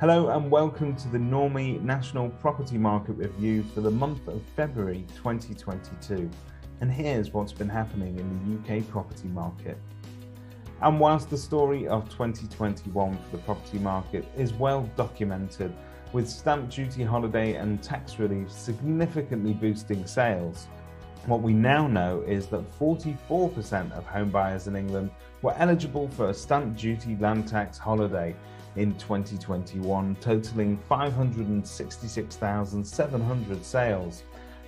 Hello and welcome to the Normie National Property Market Review for the month of February 2022. And here's what's been happening in the UK property market. And whilst the story of 2021 for the property market is well documented, with stamp duty holiday and tax relief significantly boosting sales, what we now know is that 44% of home buyers in England were eligible for a stamp duty land tax holiday in 2021, totaling 566,700 sales.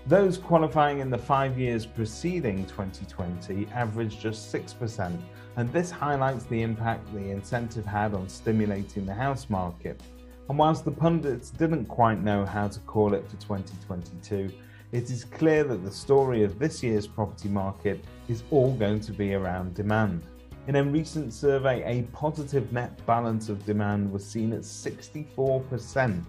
Those qualifying in the 5 years preceding 2020 averaged just 6%, and this highlights the impact the incentive had on stimulating the house market. And whilst the pundits didn't quite know how to call it for 2022, it is clear that the story of this year's property market is all going to be around demand. In a recent survey, a positive net balance of demand was seen at 64%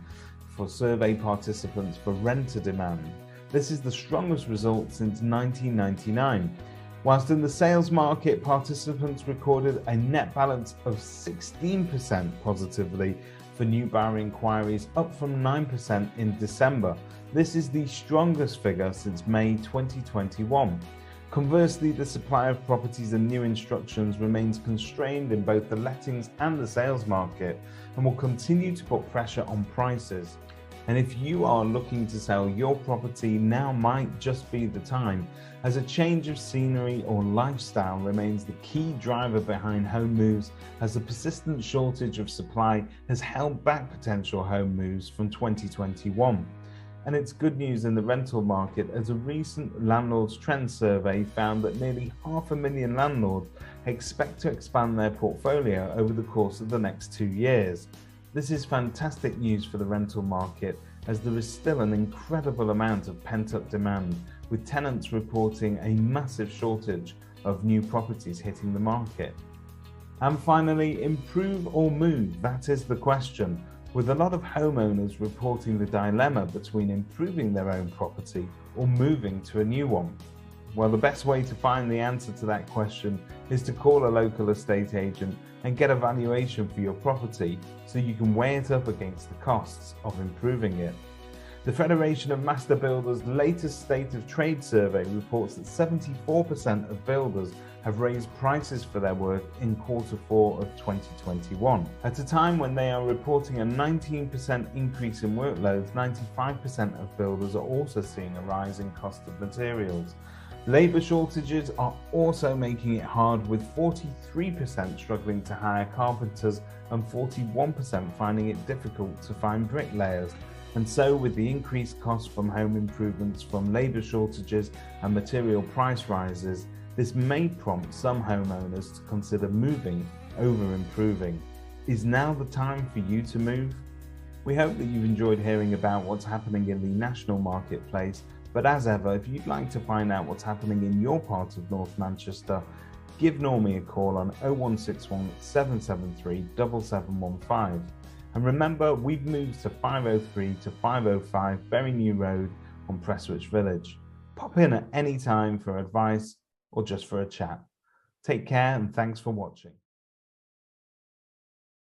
for survey participants for renter demand. This is the strongest result since 1999. Whilst in the sales market, participants recorded a net balance of 16% positively for new buyer inquiries, up from 9% in December. This is the strongest figure since May 2021. Conversely, the supply of properties and new instructions remains constrained in both the lettings and the sales market and will continue to put pressure on prices. And if you are looking to sell your property, now might just be the time, as a change of scenery or lifestyle remains the key driver behind home moves, as the persistent shortage of supply has held back potential home moves from 2021. And it's good news in the rental market, as a recent Landlords Trend survey found that nearly 500,000 landlords expect to expand their portfolio over the course of the next 2 years. This is fantastic news for the rental market, as there is still an incredible amount of pent-up demand, with tenants reporting a massive shortage of new properties hitting the market. And finally, improve or move, that is the question, with a lot of homeowners reporting the dilemma between improving their own property or moving to a new one. Well, the best way to find the answer to that question is to call a local estate agent and get a valuation for your property so you can weigh it up against the costs of improving it. The Federation of Master Builders' latest State of Trade survey reports that 74% of builders have raised prices for their work in Q4 of 2021. At a time when they are reporting a 19% increase in workloads, 95% of builders are also seeing a rise in cost of materials. Labour shortages are also making it hard, with 43% struggling to hire carpenters and 41% finding it difficult to find bricklayers. And so, with the increased costs from home improvements from labour shortages and material price rises, this may prompt some homeowners to consider moving over improving. Is now the time for you to move? We hope that you've enjoyed hearing about what's happening in the national marketplace, but as ever, if you'd like to find out what's happening in your part of North Manchester, give Normie a call on 0161 773 7715. And remember, we've moved to 503 to 505 Berry New Road on Prestwich Village. Pop in at any time for advice or just for a chat. Take care and thanks for watching.